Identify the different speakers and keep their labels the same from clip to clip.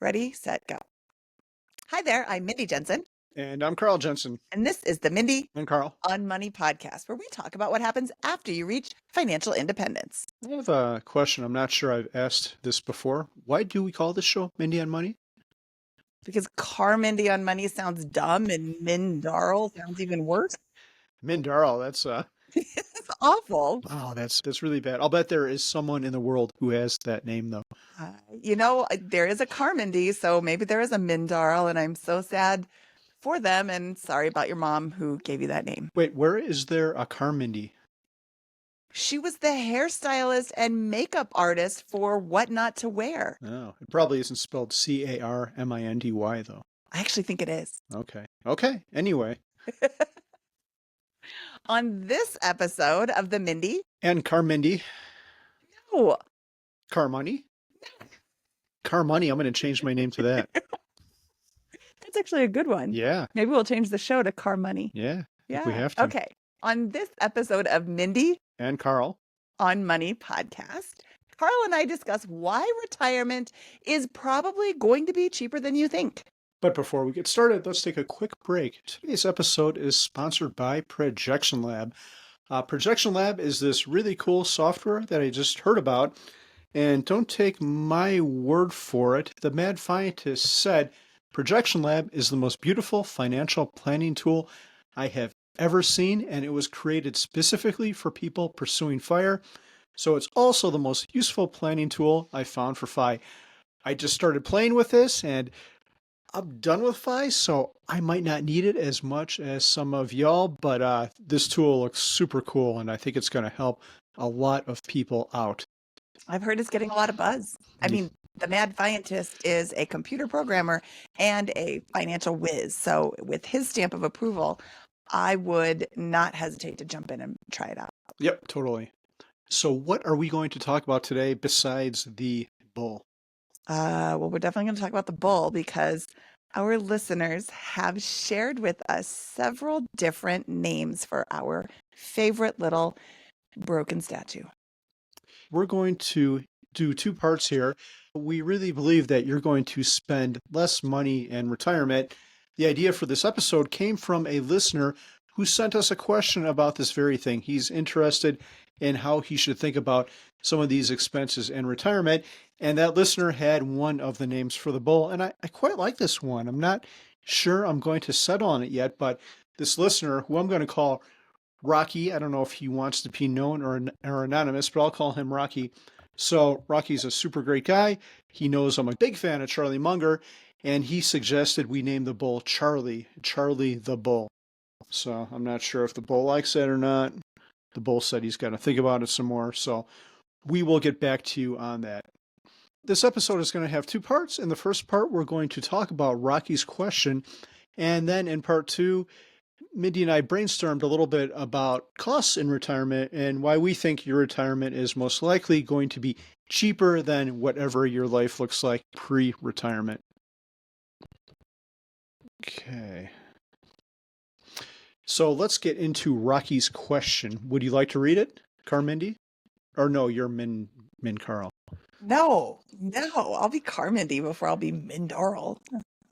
Speaker 1: Ready, set, go. Hi there, I'm Mindy Jensen,
Speaker 2: And I'm Carl Jensen.
Speaker 1: and this is the Mindy
Speaker 2: And Carl,
Speaker 1: on Money podcast, where we talk about what happens after you reach financial independence.
Speaker 2: I have a question. I'm not sure I've asked this before. Why do we call this show Mindy on Money?
Speaker 1: Because Mindy on Money sounds dumb and Min Darl sounds even worse.
Speaker 2: Mindarl, that's
Speaker 1: It's awful.
Speaker 2: wow, that's really bad. I'll bet there is someone in the world who has that name though.
Speaker 1: There is a Carmindy, so maybe there is a Min Darl, and I'm so sad for them and sorry about your mom who gave you that name.
Speaker 2: Wait, where is there a Carmindy?
Speaker 1: She was the hairstylist and makeup artist for What Not to Wear.
Speaker 2: Oh, it probably isn't spelled Carmindy though.
Speaker 1: I actually think it is.
Speaker 2: Okay. Okay. Anyway.
Speaker 1: On this episode of the Mindy.
Speaker 2: And Carmindy.
Speaker 1: Oh,
Speaker 2: Carmoney? Carmoney. I'm going to change my name to that.
Speaker 1: that's actually a good one.
Speaker 2: Yeah.
Speaker 1: Maybe we'll change the show to Car Money.
Speaker 2: Yeah.
Speaker 1: Yeah.
Speaker 2: If we have to.
Speaker 1: Okay. On this episode of Mindy
Speaker 2: And Carl.
Speaker 1: on Money podcast, Carl and I discuss why retirement is probably going to be cheaper than you think.
Speaker 2: But before we get started, let's take a quick break. Today's episode is sponsored by Projection Lab. Projection Lab is this really cool software that I just heard about. And don't take my word for it. The mad scientist said Projection Lab is the most beautiful financial planning tool I have ever seen, and it was created specifically for people pursuing FIRE. So it's also the most useful planning tool I found for FI. I just started playing with this, and I'm done with FI, so I might not need it as much as some of y'all, but this tool looks super cool, and I think it's going to help a lot of people out.
Speaker 1: I've heard it's getting a lot of buzz. I mean, the mad scientist is a computer programmer and a financial whiz. So with his stamp of approval, I would not hesitate to jump in and try it out.
Speaker 2: Yep, totally. So what are we going to talk about today besides the bull?
Speaker 1: Well, we're definitely going to talk about the bull because our listeners have shared with us several different names for our favorite little broken statue.
Speaker 2: We're going to do two parts here. We really believe that you're going to spend less money in retirement. The idea for this episode came from a listener who sent us a question about this very thing. He's interested in how he should think about some of these expenses in retirement. And that listener had one of the names for the bull. And I quite like this one. I'm not sure I'm going to settle on it yet, but this listener, who I'm going to call Rocky, I don't know if he wants to be known or anonymous, but I'll call him Rocky. So Rocky's a super great guy. He knows I'm a big fan of Charlie Munger, and he suggested we name the bull Charlie the Bull. So I'm not sure if the bull likes it or not. The bull said he's got to think about it some more, so we will get back to you on that. This episode is going to have two parts. In the first part, we're going to talk about Rocky's question, and then in part two, Mindy and I brainstormed a little bit about costs in retirement and why we think your retirement is most likely going to be cheaper than whatever your life looks like pre-retirement. Okay. So let's get into Rocky's question. Would you like to read it, Carmindy? Or no, you're Min Carl.
Speaker 1: No, I'll be Carmindy before I'll be Mindarl.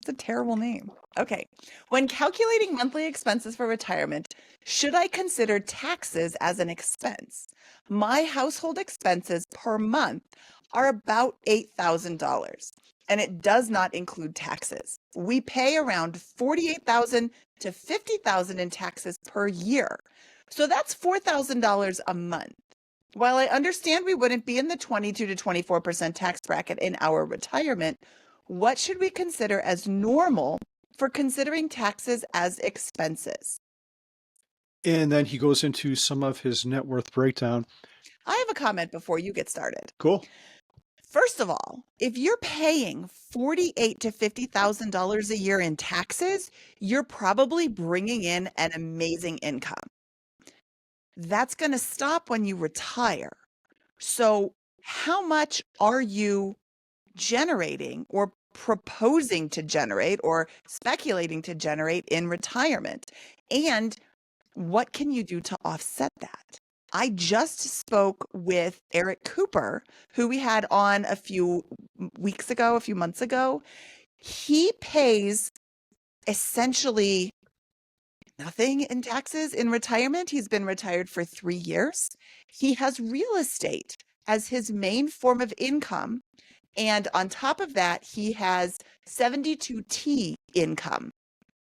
Speaker 1: It's a terrible name. Okay. When calculating monthly expenses for retirement, should I consider taxes as an expense? My household expenses per month are about $8,000, and it does not include taxes. We pay around $48,000 to $50,000 in taxes per year. So that's $4,000 a month. While I understand we wouldn't be in the 22 to 24% tax bracket in our retirement, what should we consider as normal for considering taxes as expenses?
Speaker 2: And then he goes into some of his net worth breakdown.
Speaker 1: I have a comment before you get started.
Speaker 2: Cool.
Speaker 1: First of all, if you're paying $48,000 to $50,000 a year in taxes, you're probably bringing in an amazing income. That's going to stop when you retire. So how much are you generating or proposing to generate or speculating to generate in retirement? And what can you do to offset that? I just spoke with Eric Cooper, who we had on a few weeks ago, a few months ago. He pays essentially nothing in taxes in retirement. He's been retired for 3 years. He has real estate as his main form of income. And on top of that, he has 72T income,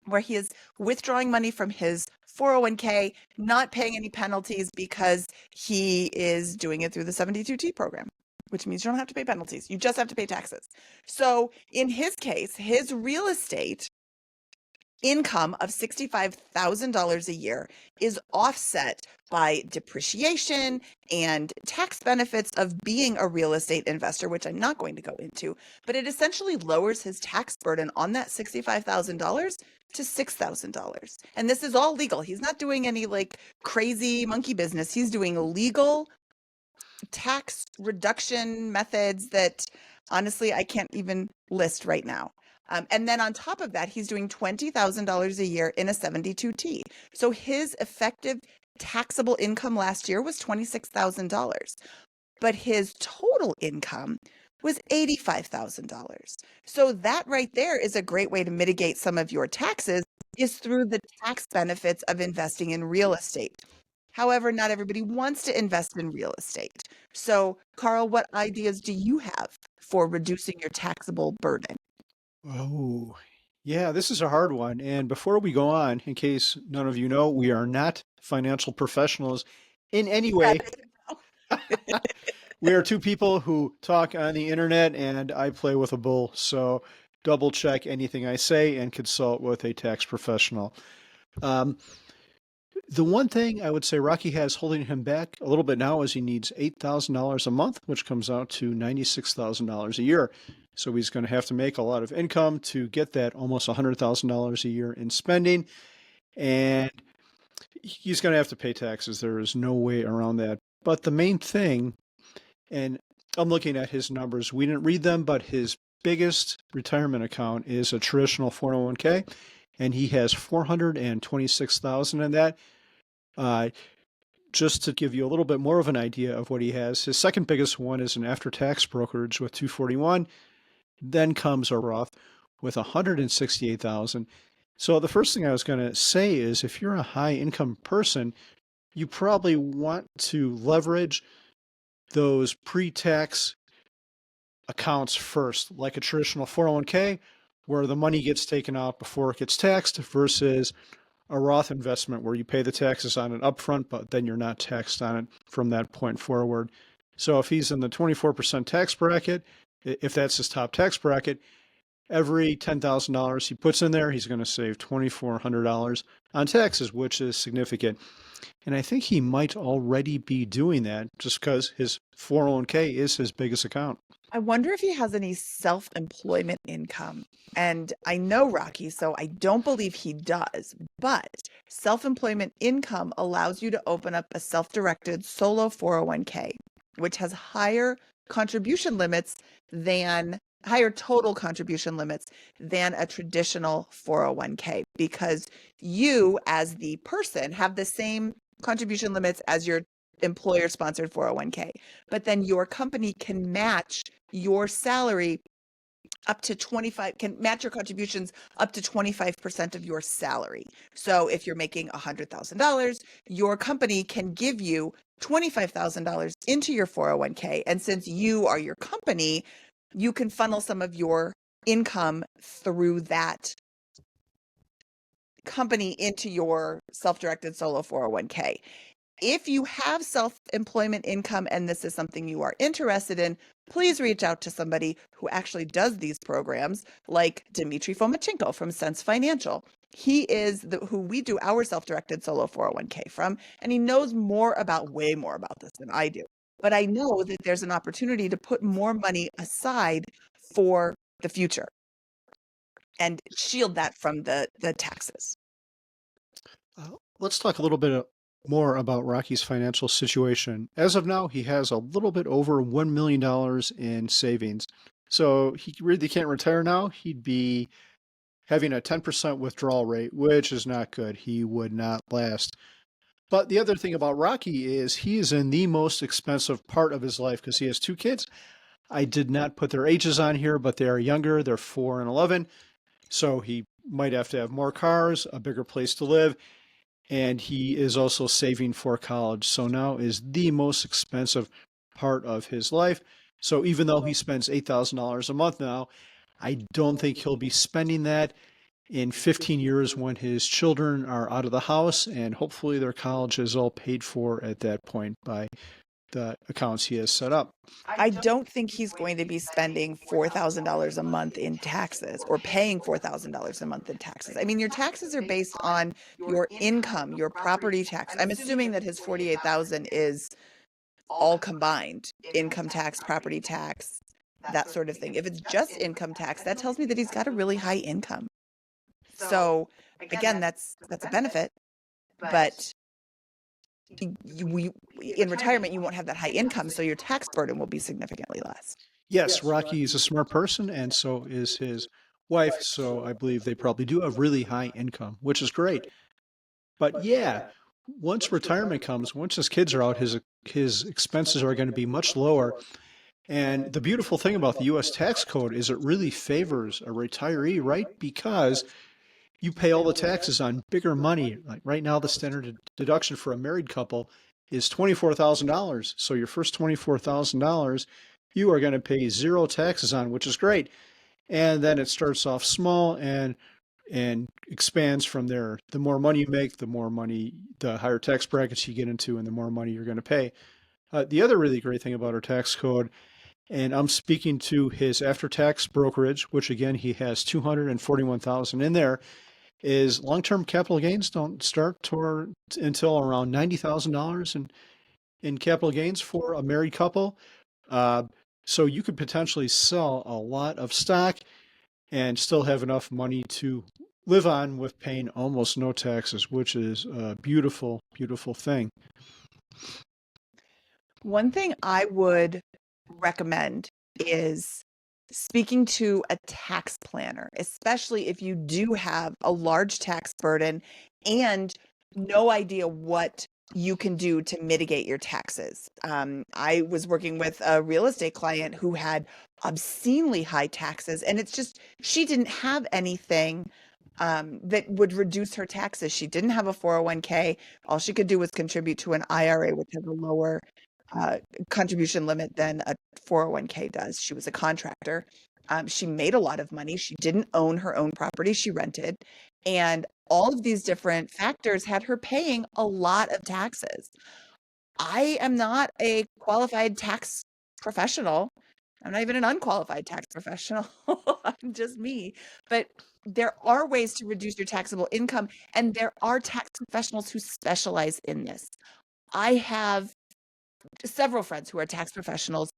Speaker 1: where he is withdrawing money from his 401k, not paying any penalties because he is doing it through the 72T program, which means you don't have to pay penalties. You just have to pay taxes. So in his case, his real estate income of $65,000 a year is offset by depreciation and tax benefits of being a real estate investor, which I'm not going to go into, but it essentially lowers his tax burden on that $65,000 to $6,000. And this is all legal. He's not doing any like crazy monkey business. He's doing legal tax reduction methods that honestly I can't even list right now. And then on top of that, he's doing $20,000 a year in a 72T. So his effective taxable income last year was $26,000, but his total income was $85,000. So that right there is a great way to mitigate some of your taxes is through the tax benefits of investing in real estate. However, not everybody wants to invest in real estate. So, Carl, what ideas do you have for reducing your taxable burden?
Speaker 2: Oh, yeah, this is a hard one. And before we go on, in case none of you know, we are not financial professionals in any
Speaker 1: Yeah,
Speaker 2: way. We are two people who talk on the internet, and I play with a bull. So double check anything I say and consult with a tax professional. Um, the one thing I would say Rocky has holding him back a little bit now is he needs $8,000 a month, which comes out to $96,000 a year. So he's going to have to make a lot of income to get that almost $100,000 a year in spending. And he's going to have to pay taxes. There is no way around that. But the main thing, and I'm looking at his numbers, we didn't read them, but his biggest retirement account is a traditional 401k, and he has 426,000 in that. Uh, just to give you a little bit more of an idea of what he has, his second biggest one is an after-tax brokerage with 241. Then comes a Roth with 168,000. So the first thing I was going to say is if you're a high income person, you probably want to leverage those pre-tax accounts first, like a traditional 401k, where the money gets taken out before it gets taxed, versus a Roth investment where you pay the taxes on it upfront, but then you're not taxed on it from that point forward. So if he's in the 24% tax bracket, if that's his top tax bracket, every $10,000 he puts in there, he's going to save $2,400 on taxes, which is significant. And I think he might already be doing that just because his 401k is his biggest account.
Speaker 1: I wonder if he has any self-employment income. And I know Rocky, so I don't believe he does. But self-employment income allows you to open up a self-directed solo 401k, which has contribution limits higher total contribution limits than a traditional 401k because you, as the person, have the same contribution limits as your employer sponsored 401k. But then your company can match your salary up to 25 can match your contributions up to 25% of your salary. So if you're making $100,000, your company can give you $25,000 into your 401k. And since you are your company, you can funnel some of your income through that company into your self-directed solo 401k. If you have self-employment income and this is something you are interested in, please reach out to somebody who actually does these programs, like Dmitry Fomachenko from Sense Financial. He is who we do our self-directed solo 401k from, and he knows way more about this than I do. But I know that there's an opportunity to put more money aside for the future and shield that from the taxes.
Speaker 2: Let's talk a little bit more about Rocky's financial situation. As of now, he has a little bit over $1 million in savings. So he really can't retire now. He'd be having a 10% withdrawal rate, which is not good. He would not last. But the other thing about Rocky is he is in the most expensive part of his life because he has two kids. I did not put their ages on here, but they are younger. They're 4 and 11. So he might have to have more cars, a bigger place to live, and he is also saving for college. So now is the most expensive part of his life. So even though he spends $8,000 a month now, I don't think he'll be spending that in 15 years when his children are out of the house, and hopefully their college is all paid for at that point by the accounts he has set up.
Speaker 1: I don't think he's going to be spending $4,000 a month in taxes or paying $4,000 a month in taxes. I mean, your taxes are based on your income, your property tax. I'm assuming that his 48,000 is all combined, income tax, property tax, that sort of thing. If it's just income tax, that tells me that he's got a really high income. So again, that's a benefit, but we in retirement you won't have that high income, so your tax burden will be significantly less.
Speaker 2: Yes, Rocky is a smart person, and so is his wife. So I believe they probably do have really high income, which is great. But yeah, once retirement comes, once his kids are out, his expenses are going to be much lower. And the beautiful thing about the US tax code is it really favors a retiree, right? Because you pay all the taxes on bigger money. Like right now, the standard deduction for a married couple is $24,000. So your first $24,000, you are going to pay zero taxes on, which is great. And then it starts off small and expands from there. The more money you make, the higher tax brackets you get into, and the more money you're going to pay. The other really great thing about our tax code, and I'm speaking to his after-tax brokerage, which again he has 241,000 in there, is long-term capital gains don't start until around $90,000 in capital gains for a married couple. Uh, so you could potentially sell a lot of stock and still have enough money to live on with paying almost no taxes, which is a beautiful, beautiful thing.
Speaker 1: One thing I would recommend is speaking to a tax planner, especially if you do have a large tax burden and no idea what you can do to mitigate your taxes. I was working with a real estate client who had obscenely high taxes, and it's just she didn't have anything that would reduce her taxes. She didn't have a 401k. All she could do was contribute to an IRA, which has a lower uh, contribution limit than a 401k does. She was a contractor. She made a lot of money. She didn't own her own property. She rented. And all of these different factors had her paying a lot of taxes. I am not a qualified tax professional. I'm not even an unqualified tax professional. I'm just me. But there are ways to reduce your taxable income, and there are tax professionals who specialize in this. I have several friends who are tax professionals,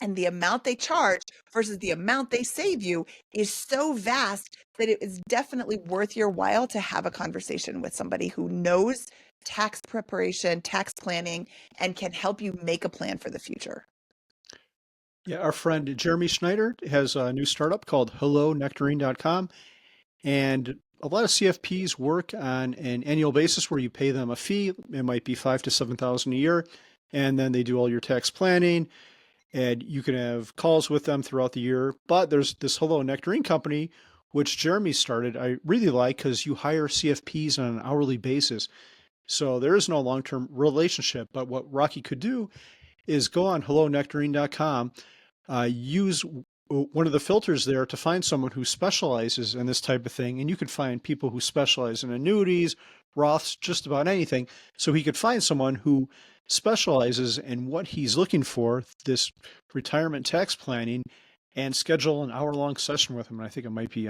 Speaker 1: and the amount they charge versus the amount they save you is so vast that it is definitely worth your while to have a conversation with somebody who knows tax preparation, tax planning, and can help you make a plan for the future.
Speaker 2: Yeah, our friend Jeremy Schneider has a new startup called HelloNectarine.com, and a lot of CFPs work on an annual basis where you pay them a fee. It might be 5 to 7,000 a year, and then they do all your tax planning, and you can have calls with them throughout the year. But there's this Hello Nectarine company, which Jeremy started. I really like because you hire CFPs on an hourly basis. So there is no long-term relationship. But what Rocky could do is go on HelloNectarine.com, use one of the filters there to find someone who specializes in this type of thing. And you could find people who specialize in annuities, Roths, just about anything. So he could find someone who specializes in what he's looking for, this retirement tax planning, and schedule an hour-long session with him. And I think it might be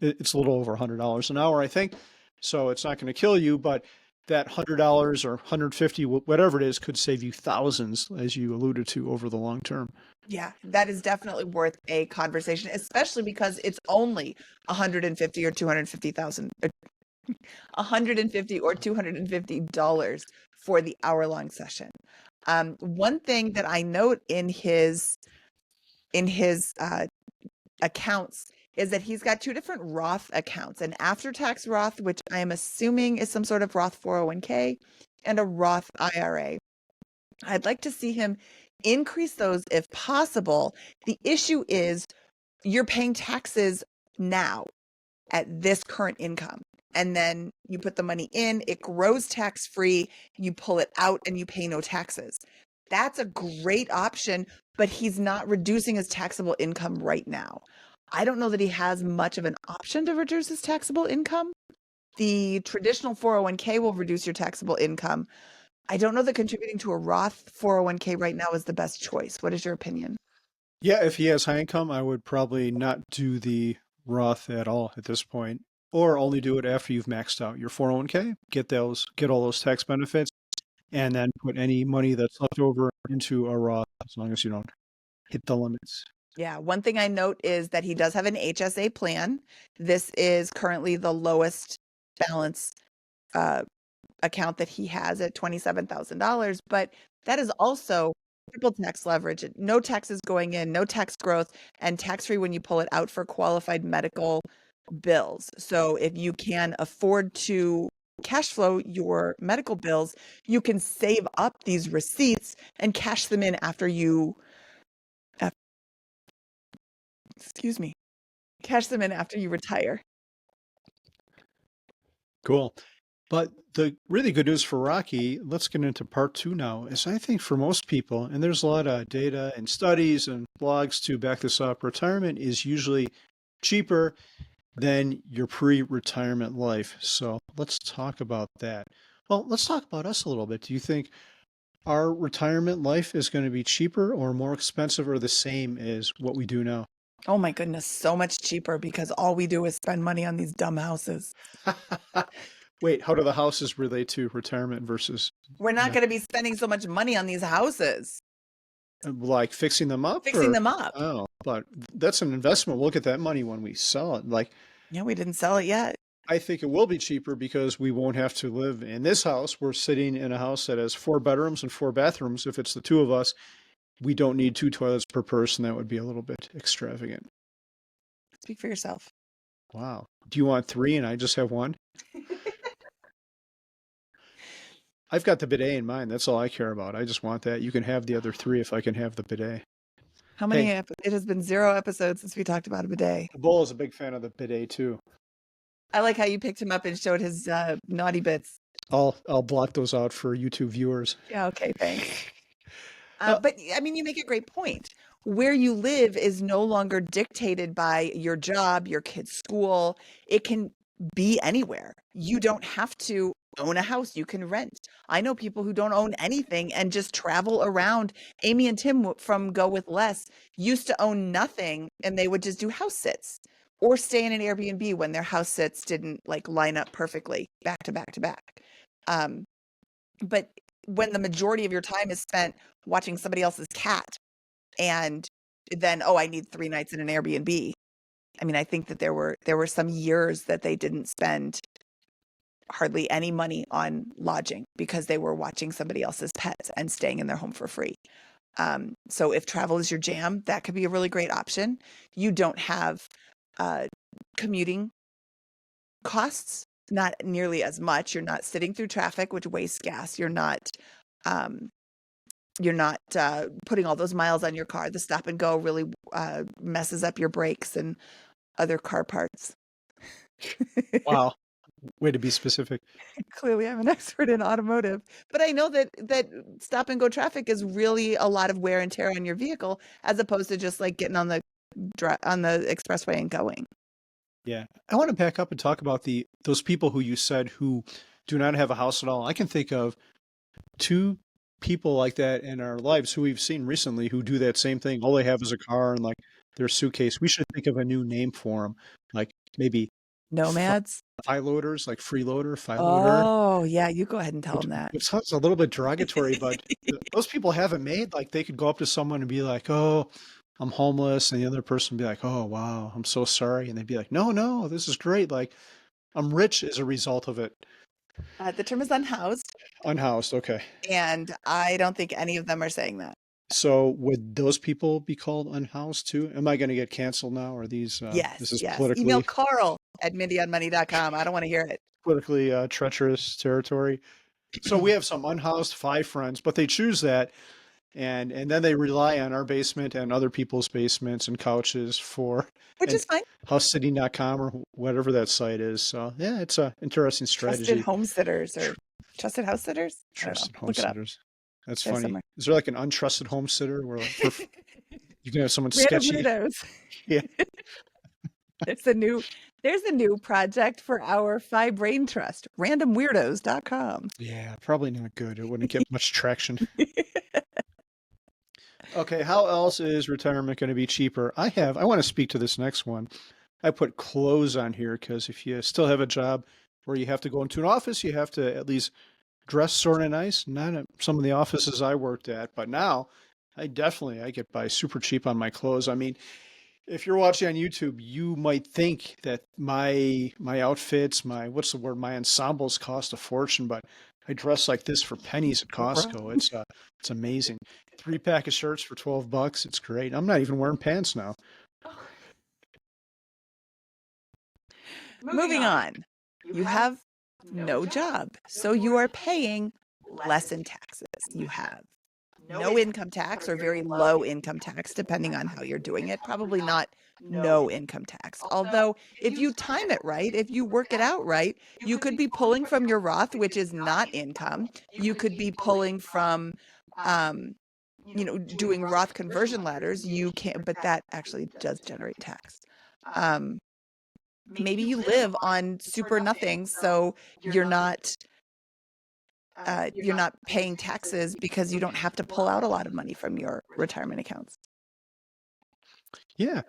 Speaker 2: it's a little over $100 an hour, I think. So it's not going to kill you, but that $100 or 150, whatever it is, could save you thousands, as you alluded to, over the long term.
Speaker 1: Yeah, that is definitely worth a conversation, especially because it's only 150 or 250,000, 150 or $250 for the hour-long session. One thing that I note in his accounts is that he's got two different Roth accounts, an after-tax Roth, which I am assuming is some sort of Roth 401k, and a Roth IRA. I'd like to see him increase those if possible. The issue is you're paying taxes now at this current income. And then you put the money in, it grows tax free, you pull it out, and you pay no taxes. That's a great option, but he's not reducing his taxable income right now. I don't know that he has much of an option to reduce his taxable income. The traditional 401k will reduce your taxable income. I don't know that contributing to a Roth 401k right now is the best choice. What is your opinion?
Speaker 2: Yeah, if he has high income, I would probably not do the Roth at all at this point, or only do it after you've maxed out your 401k, get all those tax benefits, and then put any money that's left over into a Roth as long as you don't hit the limits.
Speaker 1: Yeah, one thing I note is that he does have an HSA plan. This is currently the lowest balance uh, account that he has at $27,000, but that is also triple tax leverage. No taxes going in, no tax growth, and tax free when you pull it out for qualified medical bills. So if you can afford to cash flow your medical bills, you can save up these receipts and cash them in after you, excuse me, cash them in after you retire.
Speaker 2: Cool. But the really good news for Rocky, let's get into part two now, is I think for most people, and there's a lot of data and studies and blogs to back this up, retirement is usually cheaper than your pre-retirement life. So let's talk about that. Well, let's talk about us a little bit. Do you think our retirement life is going to be cheaper or more expensive or the same as what we do now?
Speaker 1: Oh my goodness, so much cheaper because all we do is spend money on these dumb houses.
Speaker 2: Wait, how do the houses relate to retirement versus
Speaker 1: We're not
Speaker 2: no,
Speaker 1: going to be spending so much money on these houses,
Speaker 2: like fixing them up
Speaker 1: fixing
Speaker 2: or
Speaker 1: them up.
Speaker 2: oh, but that's an investment. We'll get that money when we sell it. Like
Speaker 1: Yeah, we didn't sell it yet.
Speaker 2: I think it will be cheaper because we won't have to live in this house. We're sitting in a house that has 4 bedrooms and 4 bathrooms. If it's the two of us, we don't need 2 toilets per person. That would be a little bit extravagant.
Speaker 1: Speak for yourself.
Speaker 2: Wow. Do you want three and I just have one? I've got the bidet in mind. That's all I care about. I just want that. You can have the other three if I can have the bidet.
Speaker 1: How many?
Speaker 2: Hey,
Speaker 1: It has been 0 episodes since we talked about a bidet.
Speaker 2: Bull is a big fan of the bidet too.
Speaker 1: I like how you picked him up and showed his naughty bits.
Speaker 2: I'll block those out for YouTube viewers.
Speaker 1: Yeah, okay, thanks.
Speaker 2: Uh,
Speaker 1: But I mean, you make a great point. Where you live is no longer dictated by your job, your kid's school. It can be anywhere. You don't have to own a house. You can rent. I know people who don't own anything and just travel around. Amy and Tim from Go With Less used to own nothing and they would just do house sits or stay in an Airbnb when their house sits didn't like line up perfectly back to back to back. Um, but when the majority of your time is spent watching somebody else's cat and then, oh, I need 3 nights in an Airbnb. I mean, I think that there were some years that they didn't spend hardly any money on lodging because they were watching somebody else's pets and staying in their home for free. So if travel is your jam, that could be a really great option. You don't have commuting costs, not nearly as much. You're not sitting through traffic, which wastes gas. Um, you're not putting all those miles on your car. The stop and go really messes up your brakes and other car parts.
Speaker 2: wow. Way to be specific.
Speaker 1: Clearly, I'm an expert in automotive, but I know that stop and go traffic is really a lot of wear and tear on your vehicle, as opposed to just like getting on the expressway and going.
Speaker 2: Yeah. I want to back up and talk about those people who you said who do not have a house at all. I can think of two people like that in our lives who we've seen recently who do that same thing. All they have is a car and like their suitcase. We should think of a new name for them, like maybe
Speaker 1: Nomads.
Speaker 2: freeloaders, like freeloader, filoader.
Speaker 1: Oh, yeah, you go ahead and tell them that.
Speaker 2: It sounds a little bit derogatory, but those people have it made. Like they could go up to someone and be like, "Oh, I'm homeless," and the other person would be like, "Oh, wow, I'm so sorry," and they'd be like, "No, no, this is great. Like I'm rich as a result of it."
Speaker 1: The term is unhoused,
Speaker 2: Unhoused, okay.
Speaker 1: and I don't think any of them are saying that.
Speaker 2: So would those people be called unhoused too? Am I going to get canceled now? Or these? This
Speaker 1: Yes,
Speaker 2: is
Speaker 1: yes. Email
Speaker 2: politically
Speaker 1: Carl at mindyonmoney.com. I don't want to hear it.
Speaker 2: politically treacherous territory. So we have some unhoused 5 friends, but they choose that, and then they rely on our basement and other people's basements and couches for
Speaker 1: Which
Speaker 2: and
Speaker 1: is fine.
Speaker 2: housesitting.com or whatever that site is. So yeah, it's a interesting
Speaker 1: Trusted
Speaker 2: strategy.
Speaker 1: home sitters or trusted house sitters. I don't know.
Speaker 2: Trusted home
Speaker 1: Look it up.
Speaker 2: sitters. That's
Speaker 1: There's
Speaker 2: funny.
Speaker 1: somewhere.
Speaker 2: Is there like an untrusted home sitter where like you can have someone
Speaker 1: Random
Speaker 2: sketchy?
Speaker 1: weirdos.
Speaker 2: Yeah.
Speaker 1: There's a new there's a new project for our Phi Brain Trust. Randomweirdos.com.
Speaker 2: Yeah, probably not good. It wouldn't get much traction. Okay, how else is retirement going to be cheaper? I want to speak to this next one. I put clothes on here because if you still have a job where you have to go into an office, you have to at least dress sort of nice. Not at some of the offices I worked at, but now I get by super cheap on my clothes. I mean, if you're watching on YouTube, you might think that my outfits, my what's the word, my ensembles cost a fortune, but I dress like this for pennies at
Speaker 1: You're
Speaker 2: Costco.
Speaker 1: wrong.
Speaker 2: It's amazing. 3 pack of shirts for $12. It's great. I'm not even wearing pants now.
Speaker 1: Moving on. You have no job, so you are paying less in taxes. You have no income tax or very low income tax, depending on how you're doing it. Probably not no income tax. Although, if you time it right, if you work it out right, you could be pulling from your Roth, which is not income. You could be pulling from, um, doing Roth conversion ladders. You can't, but that actually does generate tax. Um, Maybe you live on super nothing, so you're not paying taxes because you don't have to pull out a lot of money from your retirement accounts.
Speaker 2: Yeah.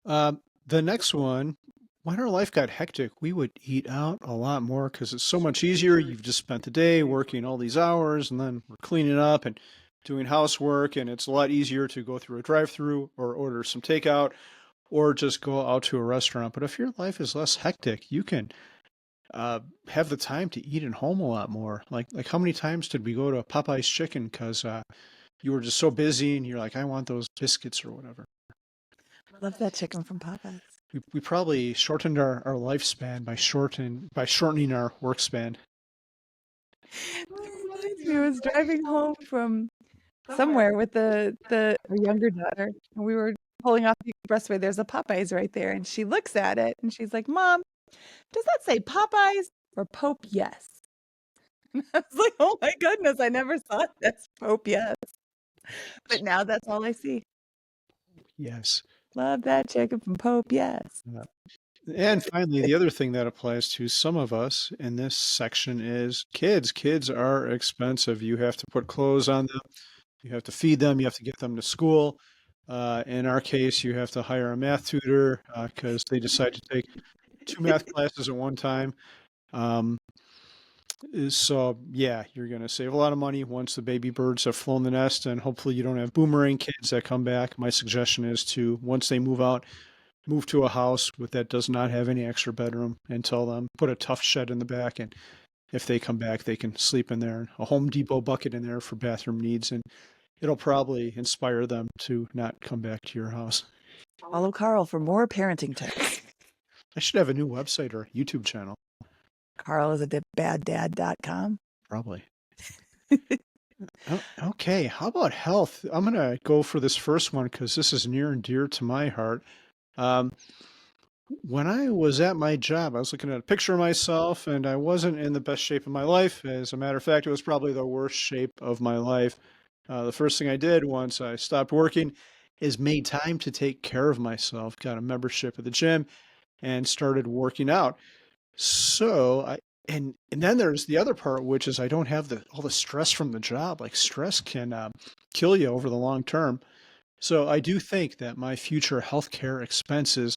Speaker 2: The next one, when our life got hectic, we would eat out a lot more because it's so much easier. You've just spent the day working all these hours, and then we're cleaning up and doing housework, and it's a lot easier to go through a drive-through or order some takeout or just go out to a restaurant. But if your life is less hectic, you can have the time to eat at home a lot more. Like how many times did we go to Popeye's Chicken because you were just so busy and you're like, I want those biscuits or whatever.
Speaker 1: Love that chicken from Popeyes.
Speaker 2: We probably shortened our lifespan by shortening our work span.
Speaker 1: That reminds me, I was driving home from somewhere with our younger daughter, and we were pulling off the expressway. There's a Popeyes right there, and she looks at it and she's like, "Mom, does that say Popeyes or Pope Yes?" And I was like, "Oh my goodness, I never saw it as Pope Yes." But now that's all I see.
Speaker 2: Yes.
Speaker 1: Love that chicken from Pope Yes.
Speaker 2: Uh, And finally, the other thing that applies to some of us in this section is kids. Kids are expensive. You have to put clothes on them. You have to feed them. You have to get them to school. In our case, you have to hire a math tutor because they decide to take 2 math classes at one time. Um, so yeah, you're going to save a lot of money once the baby birds have flown the nest, and hopefully you don't have boomerang kids that come back. My suggestion is to, once they move out, move to a house that does not have any extra bedroom and tell them, put a tough shed in the back, and if they come back, they can sleep in there, and a Home Depot bucket in there for bathroom needs, and it'll probably inspire them to not come back to your house.
Speaker 1: Follow Carl for more parenting tips.
Speaker 2: I should have a new website or YouTube channel.
Speaker 1: Carl is a baddad.com.
Speaker 2: Probably. Okay, how about health? I'm going to go for this first one because this is near and dear to my heart. Um, when I was at my job, I was looking at a picture of myself and I wasn't in the best shape of my life. As a matter of fact, it was probably the worst shape of my life. The first thing I did once I stopped working is made time to take care of myself, got a membership at the gym and started working out. So and then there's the other part, which is I don't have all the stress from the job. Like stress can kill you over the long term. So I do think that my future healthcare expenses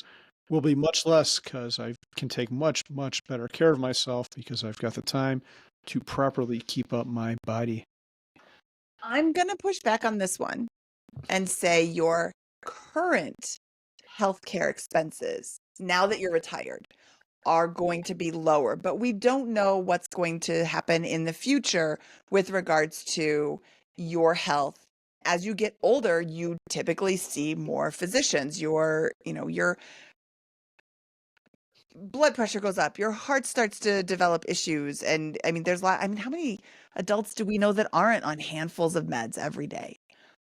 Speaker 2: will be much less because I can take much, much better care of myself because I've got the time to properly keep up my body.
Speaker 1: I'm going to push back on this one and say your current healthcare expenses, now that you're retired, are going to be lower, but we don't know what's going to happen in the future with regards to your health. As you get older, you typically see more physicians. Your blood pressure goes up, your heart starts to develop issues. And I mean, how many adults do we know that aren't on handfuls of meds every day?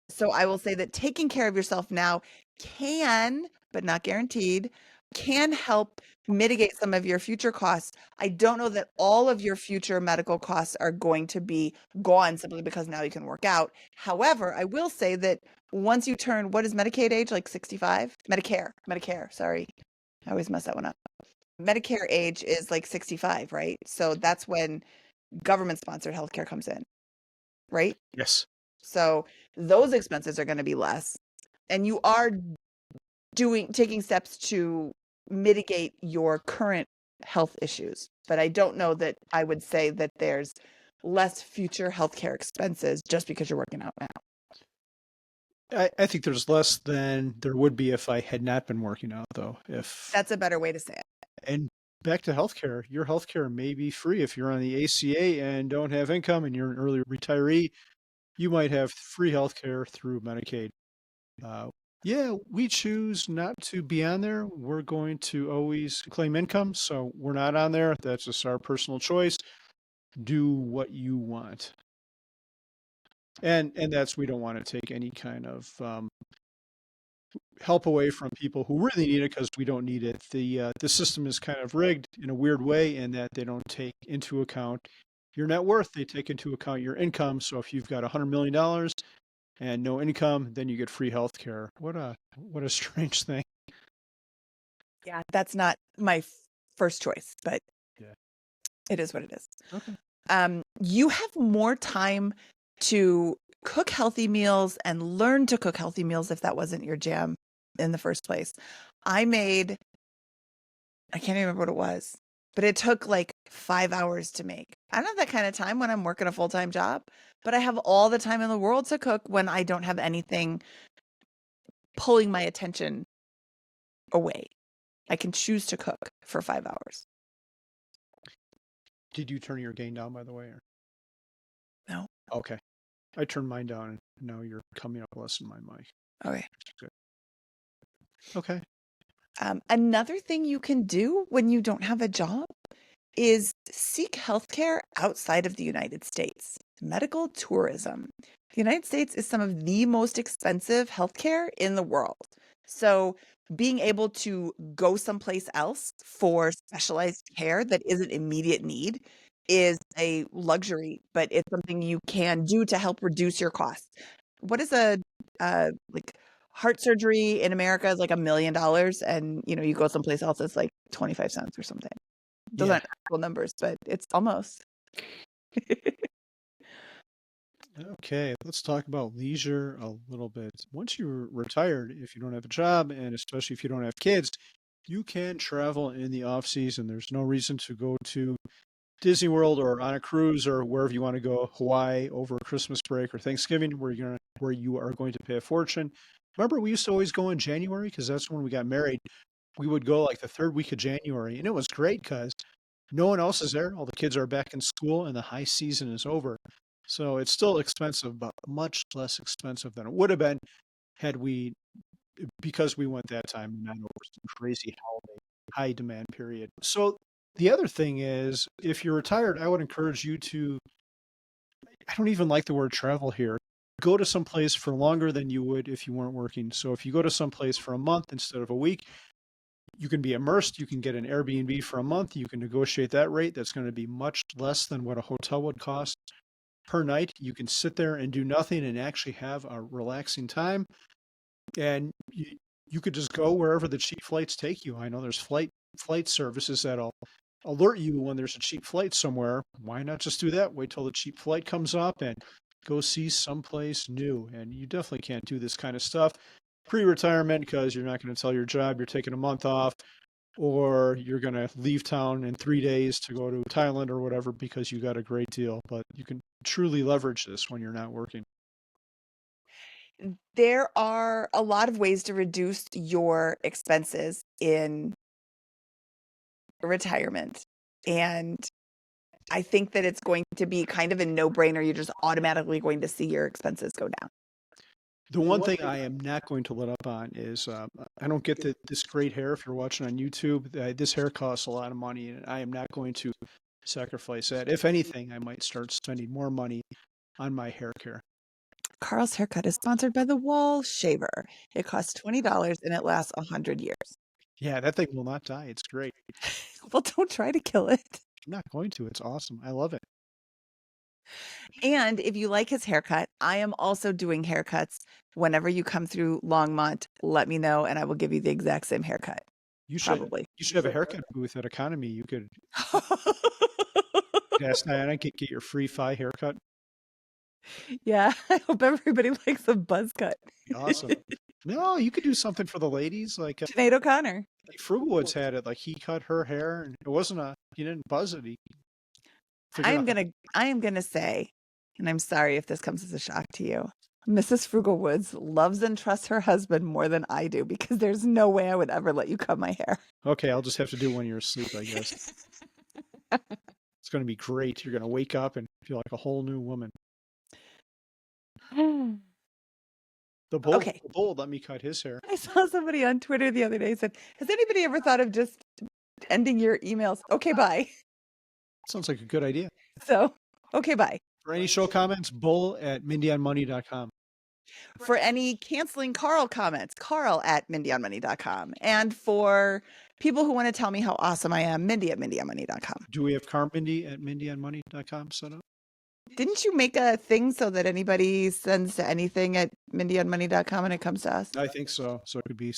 Speaker 1: So I will say that taking care of yourself now can, but not guaranteed, can help mitigate some of your future costs. I don't know that all of your future medical costs are going to be gone simply because now you can work out. However, I will say that once you turn, what is Medicaid age? Like 65? Medicare, sorry. I always mess that one up. Medicare age is like 65, right? So that's when government-sponsored healthcare comes in, right?
Speaker 2: Yes.
Speaker 1: So those expenses are going to be less. And you are taking steps to mitigate your current health issues. But I don't know that I would say that there's less future healthcare expenses just because you're working out now.
Speaker 2: I think there's less than there would be if I had not been working out, though. If
Speaker 1: That's a better way to say it.
Speaker 2: And back to healthcare, your healthcare may be free if you're on the ACA and don't have income and you're an early retiree. You might have free healthcare through Medicaid. Uh, yeah, we choose not to be on there. We're going to always claim income, so we're not on there. That's just our personal choice. Do what you want. And that's we don't want to take any kind of help away from people who really need it because we don't need it. The system is kind of rigged in a weird way in that they don't take into account your net worth. They take into account your income. So if you've got $100 million and no income, then you get free health care. What a strange thing.
Speaker 1: Yeah, that's not my first choice, but
Speaker 2: Yeah.
Speaker 1: it is what it is.
Speaker 2: Okay.
Speaker 1: You have more time to cook healthy meals and learn to cook healthy meals if that wasn't your jam in the first place. I can't even remember what it was, but it took like 5 hours to make. I don't have that kind of time when I'm working a full-time job, but I have all the time in the world to cook when I don't have anything pulling my attention away. I can choose to cook for 5 hours.
Speaker 2: Did you turn your gain down, by the way? Or?
Speaker 1: No.
Speaker 2: Okay. I turned mine down and now you're coming up less than my mic.
Speaker 1: Okay.
Speaker 2: Good. Okay.
Speaker 1: Another thing you can do when you don't have a job is seek healthcare outside of the United States. Medical tourism. The United States is some of the most expensive healthcare in the world. So being able to go someplace else for specialized care that isn't immediate need is a luxury, but it's something you can do to help reduce your costs. What is a like heart surgery in America is like $1 million, and you go someplace else, it's like 25 cents or something. Those
Speaker 2: Yeah.
Speaker 1: aren't actual numbers, but it's almost.
Speaker 2: Okay, let's talk about leisure a little bit. Once you're retired, if you don't have a job, and especially if you don't have kids, you can travel in the off season. There's no reason to go to Disney World or on a cruise or wherever you want to go, Hawaii over Christmas break or Thanksgiving, where you are going to pay a fortune. Remember, we used to always go in January because that's when we got married. We would go like the third week of January, and it was great because no one else is there. All the kids are back in school, and the high season is over. So it's still expensive, but much less expensive than it would have been had we, because we went that time and not over some crazy holiday high demand period. So the other thing is, if you're retired, I would encourage you to, I don't even like the word travel here. Go to some place for longer than you would if you weren't working. So if you go to some place for a month instead of a week, you can be immersed. You can get an Airbnb for a month. You can negotiate that rate. That's going to be much less than what a hotel would cost per night. You can sit there and do nothing and actually have a relaxing time. And you could just go wherever the cheap flights take you. I know there's flight services that'll alert you when there's a cheap flight somewhere. Why not just do that? Wait till the cheap flight comes up and go see someplace new. And you definitely can't do this kind of stuff pre-retirement because you're not going to tell your job you're taking a month off, or you're going to leave town in 3 days to go to Thailand or whatever because you got a great deal. But you can truly leverage this when you're not working.
Speaker 1: There are a lot of ways to reduce your expenses in retirement. And I think that it's going to be kind of a no-brainer. You're just automatically going to see your expenses go down.
Speaker 2: The one thing I am not going to let up on is I don't get this great hair. If you're watching on YouTube, this hair costs a lot of money, and I am not going to sacrifice that. If anything, I might start spending more money on my hair care.
Speaker 1: Carl's haircut is sponsored by the Wall Shaver. It costs $20 and it lasts 100 years.
Speaker 2: Yeah, that thing will not die. It's great.
Speaker 1: Well, don't try to kill it.
Speaker 2: I'm not going to. It's awesome. I love it.
Speaker 1: And if you like his haircut, I am also doing haircuts. Whenever you come through Longmont, let me know and I will give you the exact same haircut.
Speaker 2: You should
Speaker 1: Probably.
Speaker 2: you should have a haircut booth at Economy. You could ask Diana, get your free fi haircut.
Speaker 1: Yeah, I hope everybody likes a buzz cut.
Speaker 2: Awesome. No, you could do something for the ladies. Like
Speaker 1: Sinead O'Connor.
Speaker 2: Frugalwoods had it. Like he cut her hair, and it wasn't he didn't buzz it. He
Speaker 1: I
Speaker 2: figured out.
Speaker 1: am gonna say, and I'm sorry if this comes as a shock to you, Mrs. Frugalwoods loves and trusts her husband more than I do because there's no way I would ever let you cut my hair.
Speaker 2: Okay, I'll just have to do when you're asleep, I guess. It's going to be great. You're going to wake up and feel like a whole new woman. The bull let me cut his hair.
Speaker 1: I saw somebody on Twitter the other day said, "Has anybody ever thought of just ending your emails? Okay, bye."
Speaker 2: Sounds like a good idea.
Speaker 1: So, okay, bye.
Speaker 2: For any show comments, bull@mindyonmoney.com.
Speaker 1: For any canceling Carl comments, carl@mindyonmoney.com. And for people who want to tell me how awesome I am, mindy@mindyonmoney.com.
Speaker 2: Do we have carmindy@mindyonmoney.com set up?
Speaker 1: Didn't you make a thing so that anybody sends to anything at mindyonmoney.com and it comes to us?
Speaker 2: I think so. So it could be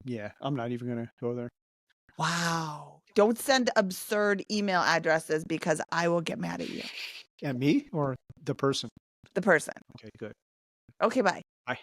Speaker 2: yeah, I'm not even going to go there.
Speaker 1: Wow. Don't send absurd email addresses because I will get mad at you.
Speaker 2: At me or the person?
Speaker 1: The person.
Speaker 2: Okay, good.
Speaker 1: Okay, bye.
Speaker 2: Bye.